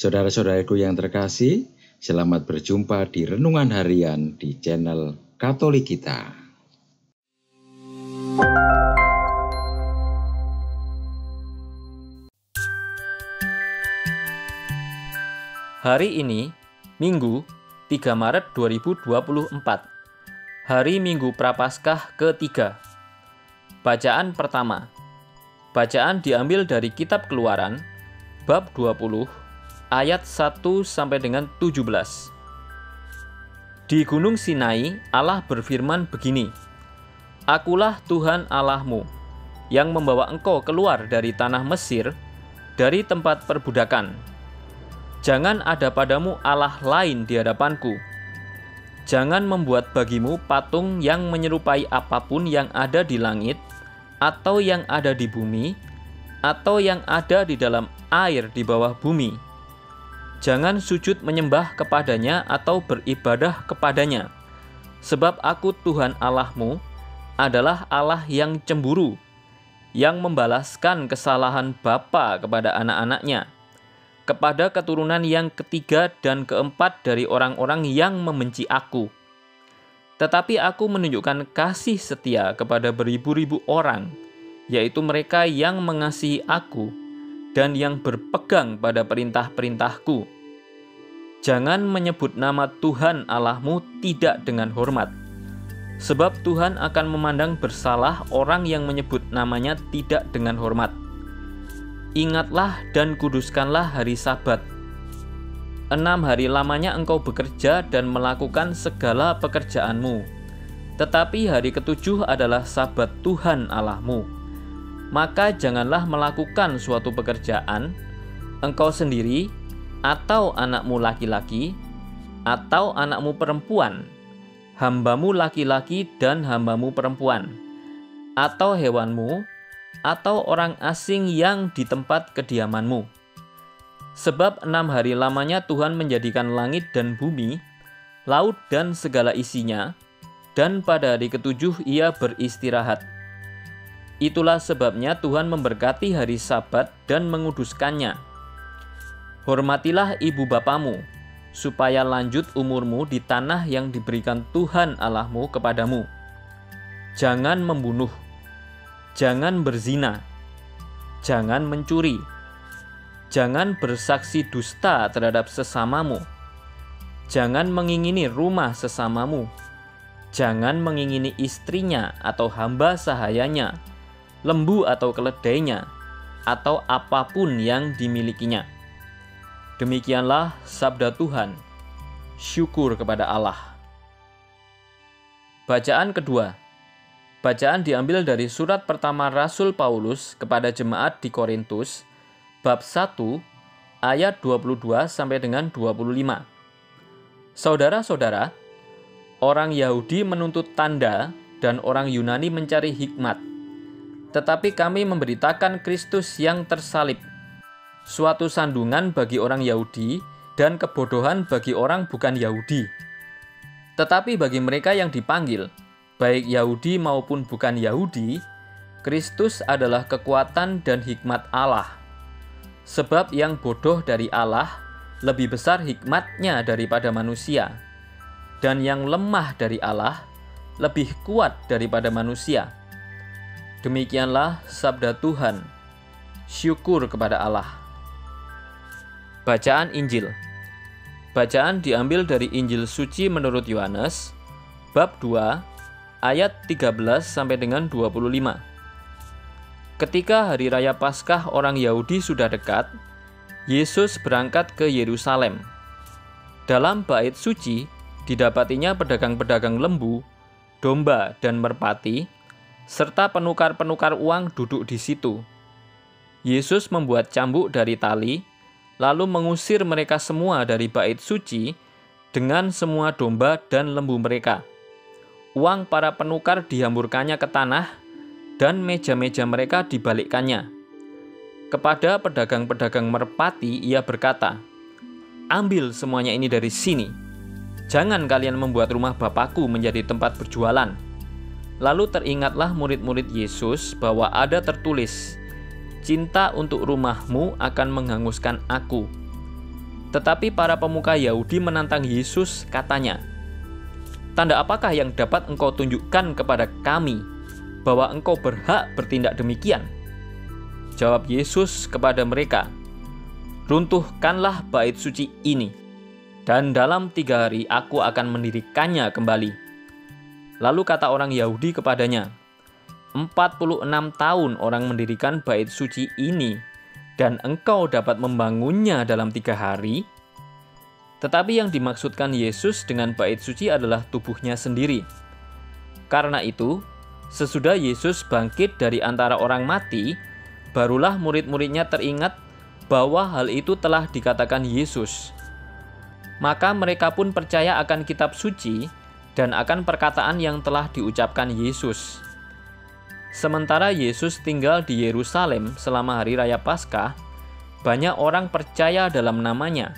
Saudara-saudaraku yang terkasih, selamat berjumpa di Renungan Harian di channel Katolik kita. Hari ini, Minggu, 3 Maret 2024. Hari Minggu Prapaskah ketiga. Bacaan pertama. Bacaan diambil dari Kitab Keluaran, bab 20, ayat 1 sampai dengan 17. Di Gunung Sinai, Allah berfirman begini, "Akulah Tuhan Allahmu, yang membawa engkau keluar dari tanah Mesir, dari tempat perbudakan. Jangan ada padamu Allah lain di hadapanku. Jangan membuat bagimu patung yang menyerupai apapun yang ada di langit, atau yang ada di bumi, atau yang ada di dalam air di bawah bumi. Jangan sujud menyembah kepadanya atau beribadah kepadanya, sebab aku Tuhan Allahmu adalah Allah yang cemburu, yang membalaskan kesalahan bapa kepada anak-anaknya, kepada keturunan yang ketiga dan keempat dari orang-orang yang membenci aku. Tetapi aku menunjukkan kasih setia kepada beribu-ribu orang, yaitu mereka yang mengasihi aku dan yang berpegang pada perintah-perintahku. Jangan menyebut nama Tuhan Allahmu tidak dengan hormat, sebab Tuhan akan memandang bersalah orang yang menyebut namanya tidak dengan hormat. Ingatlah dan kuduskanlah hari Sabat. 6 hari lamanya engkau bekerja dan melakukan segala pekerjaanmu. Tetapi hari ketujuh adalah Sabat Tuhan Allahmu. Maka janganlah melakukan suatu pekerjaan, engkau sendiri, atau anakmu laki-laki, atau anakmu perempuan, hambamu laki-laki dan hambamu perempuan, atau hewanmu, atau orang asing yang di tempat kediamanmu. Sebab 6 hari lamanya Tuhan menjadikan langit dan bumi, laut dan segala isinya, dan pada hari ketujuh ia beristirahat. Itulah sebabnya Tuhan memberkati hari Sabat dan menguduskannya. Hormatilah ibu bapamu, supaya lanjut umurmu di tanah yang diberikan Tuhan Allahmu kepadamu. Jangan membunuh, jangan berzina, jangan mencuri, jangan bersaksi dusta terhadap sesamamu, jangan mengingini rumah sesamamu, jangan mengingini istrinya atau hamba sahayanya, lembu atau keledainya, atau apapun yang dimilikinya." Demikianlah sabda Tuhan. Syukur kepada Allah. Bacaan kedua. Bacaan diambil dari surat pertama Rasul Paulus kepada jemaat di Korintus, bab 1, ayat 22 sampai dengan 25. Saudara-saudara, orang Yahudi menuntut tanda dan orang Yunani mencari hikmat. Tetapi kami memberitakan Kristus yang tersalib, suatu sandungan bagi orang Yahudi dan kebodohan bagi orang bukan Yahudi. Tetapi bagi mereka yang dipanggil, baik Yahudi maupun bukan Yahudi, Kristus adalah kekuatan dan hikmat Allah. Sebab yang bodoh dari Allah lebih besar hikmatnya daripada manusia, dan yang lemah dari Allah lebih kuat daripada manusia. Demikianlah sabda Tuhan. Syukur kepada Allah. Bacaan Injil. Bacaan diambil dari Injil Suci menurut Yohanes, bab 2, ayat 13 sampai dengan 25. Ketika hari raya Paskah orang Yahudi sudah dekat, Yesus berangkat ke Yerusalem. Dalam bait suci didapatinya pedagang-pedagang lembu, domba, dan merpati, serta penukar-penukar uang duduk di situ. Yesus membuat cambuk dari tali, lalu mengusir mereka semua dari bait suci dengan semua domba dan lembu mereka. Uang para penukar dihamburkannya ke tanah, dan meja-meja mereka dibalikkannya. Kepada pedagang-pedagang merpati ia berkata, "Ambil semuanya ini dari sini. Jangan kalian membuat rumah Bapakku menjadi tempat berjualan." Lalu teringatlah murid-murid Yesus bahwa ada tertulis, "Cinta untuk rumahmu akan menghanguskan aku." Tetapi para pemuka Yahudi menantang Yesus, katanya, "Tanda apakah yang dapat engkau tunjukkan kepada kami bahwa engkau berhak bertindak demikian?" Jawab Yesus kepada mereka, "Runtuhkanlah bait suci ini, dan dalam 3 hari aku akan mendirikannya kembali." Lalu kata orang Yahudi kepadanya, 46 tahun orang mendirikan bait suci ini, dan engkau dapat membangunnya dalam 3 hari? Tetapi yang dimaksudkan Yesus dengan bait suci adalah tubuhnya sendiri. Karena itu, sesudah Yesus bangkit dari antara orang mati, barulah murid-muridnya teringat bahwa hal itu telah dikatakan Yesus. Maka mereka pun percaya akan kitab suci dan akan perkataan yang telah diucapkan Yesus. Sementara Yesus tinggal di Yerusalem selama hari raya Paskah, banyak orang percaya dalam namanya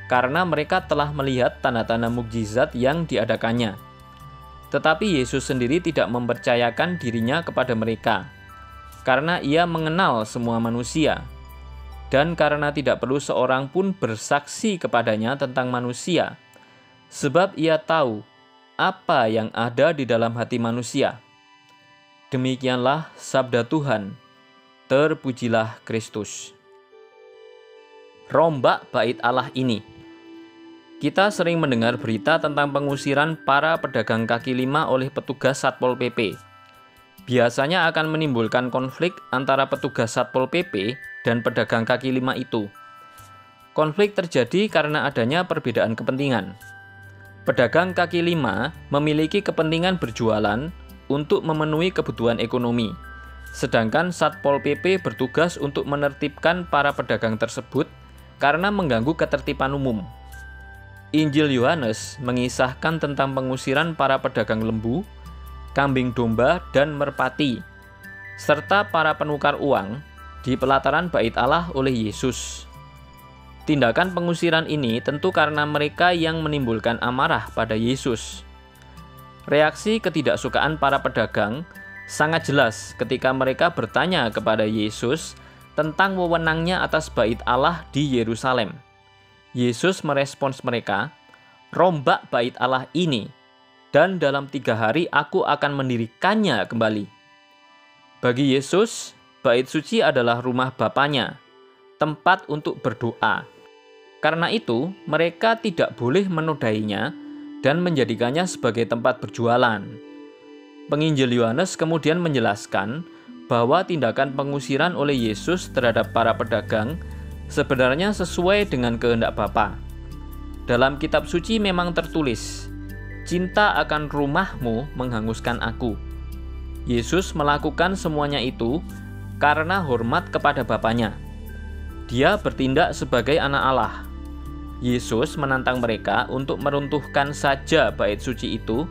karena mereka telah melihat tanda-tanda mukjizat yang diadakannya. Tetapi Yesus sendiri tidak mempercayakan dirinya kepada mereka, karena ia mengenal semua manusia, dan karena tidak perlu seorang pun bersaksi kepadanya tentang manusia, sebab ia tahu apa yang ada di dalam hati manusia. Demikianlah sabda Tuhan. Terpujilah Kristus. Rombak bait Allah ini. Kita sering mendengar berita tentang pengusiran para pedagang kaki lima oleh petugas Satpol PP. Biasanya akan menimbulkan konflik antara petugas Satpol PP dan pedagang kaki lima itu. Konflik terjadi karena adanya perbedaan kepentingan. Pedagang kaki lima memiliki kepentingan berjualan untuk memenuhi kebutuhan ekonomi, sedangkan Satpol PP bertugas untuk menertibkan para pedagang tersebut karena mengganggu ketertiban umum. Injil Yohanes mengisahkan tentang pengusiran para pedagang lembu, kambing domba, dan merpati, serta para penukar uang di pelataran bait Allah oleh Yesus. Tindakan pengusiran ini tentu karena mereka yang menimbulkan amarah pada Yesus. Reaksi ketidaksukaan para pedagang sangat jelas ketika mereka bertanya kepada Yesus tentang wewenangnya atas bait Allah di Yerusalem. Yesus merespons mereka, "Rombak bait Allah ini, dan dalam 3 hari aku akan mendirikannya kembali." Bagi Yesus, bait suci adalah rumah Bapanya, tempat untuk berdoa. Karena itu, mereka tidak boleh menodainya dan menjadikannya sebagai tempat berjualan. Penginjil Yohanes kemudian menjelaskan bahwa tindakan pengusiran oleh Yesus terhadap para pedagang sebenarnya sesuai dengan kehendak Bapa. Dalam kitab suci memang tertulis, "Cinta akan rumahmu menghanguskan aku." Yesus melakukan semuanya itu karena hormat kepada Bapanya. Dia bertindak sebagai anak Allah. Yesus menantang mereka untuk meruntuhkan saja bait suci itu,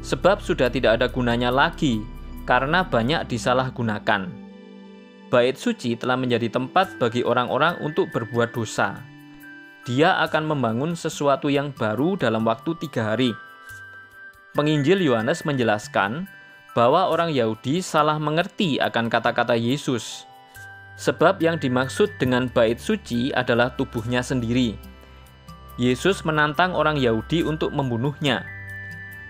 sebab sudah tidak ada gunanya lagi karena banyak disalahgunakan. Bait suci telah menjadi tempat bagi orang-orang untuk berbuat dosa. Dia akan membangun sesuatu yang baru dalam waktu 3 hari. Penginjil Yohanes menjelaskan bahwa orang Yahudi salah mengerti akan kata-kata Yesus, sebab yang dimaksud dengan bait suci adalah tubuhnya sendiri. Yesus menantang orang Yahudi untuk membunuhnya.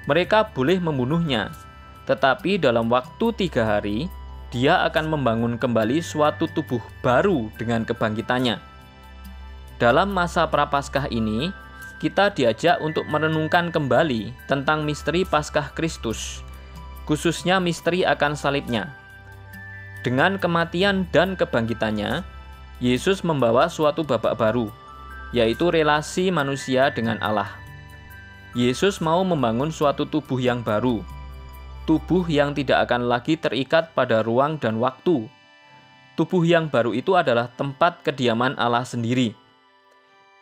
Mereka boleh membunuhnya, tetapi dalam waktu 3 hari, dia akan membangun kembali suatu tubuh baru dengan kebangkitannya. Dalam masa Prapaskah ini, kita diajak untuk merenungkan kembali tentang misteri Paskah Kristus, khususnya misteri akan salibnya. Dengan kematian dan kebangkitannya, Yesus membawa suatu babak baru, yaitu relasi manusia dengan Allah. Yesus mau membangun suatu tubuh yang baru, tubuh yang tidak akan lagi terikat pada ruang dan waktu. Tubuh yang baru itu adalah tempat kediaman Allah sendiri.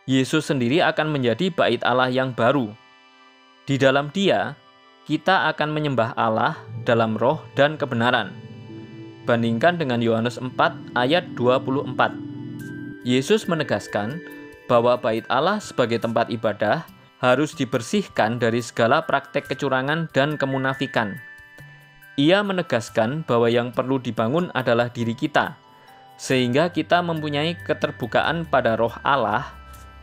Yesus sendiri akan menjadi bait Allah yang baru. Di dalam Dia, kita akan menyembah Allah dalam roh dan kebenaran. Bandingkan dengan Yohanes 4 ayat 24. Yesus menegaskan bahwa bait Allah sebagai tempat ibadah harus dibersihkan dari segala praktek kecurangan dan kemunafikan. Ia menegaskan bahwa yang perlu dibangun adalah diri kita, sehingga kita mempunyai keterbukaan pada roh Allah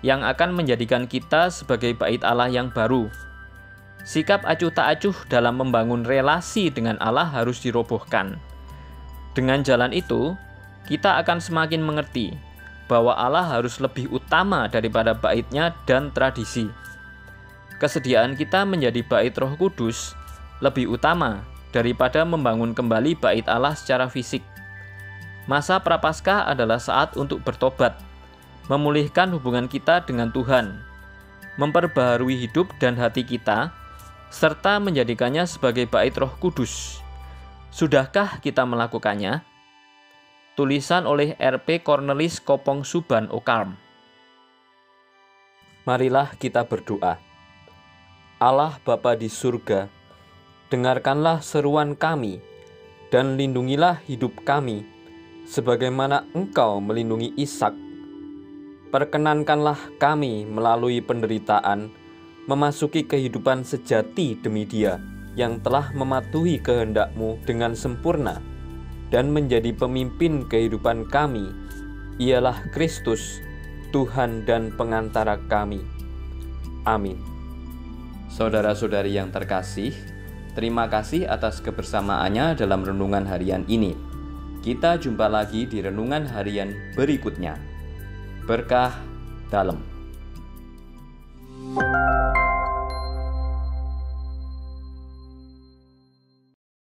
yang akan menjadikan kita sebagai bait Allah yang baru. Sikap acuh tak acuh dalam membangun relasi dengan Allah harus dirobohkan. Dengan jalan itu, kita akan semakin mengerti bahwa Allah harus lebih utama daripada baitnya dan tradisi. Kesediaan kita menjadi bait Roh Kudus lebih utama daripada membangun kembali bait Allah secara fisik. Masa Prapaskah adalah saat untuk bertobat, memulihkan hubungan kita dengan Tuhan, memperbaharui hidup dan hati kita, serta menjadikannya sebagai bait Roh Kudus. Sudahkah kita melakukannya? Tulisan oleh R.P. Cornelis Kopong Suban Okarm. Marilah kita berdoa. Allah Bapa di surga, dengarkanlah seruan kami dan lindungilah hidup kami sebagaimana Engkau melindungi Ishak. Perkenankanlah kami melalui penderitaan memasuki kehidupan sejati demi Dia yang telah mematuhi kehendak-Mu dengan sempurna dan menjadi pemimpin kehidupan kami. Ialah Kristus, Tuhan dan pengantara kami. Amin. Saudara-saudari yang terkasih, terima kasih atas kebersamaannya dalam renungan harian ini. Kita jumpa lagi di renungan harian berikutnya. Berkah dalam.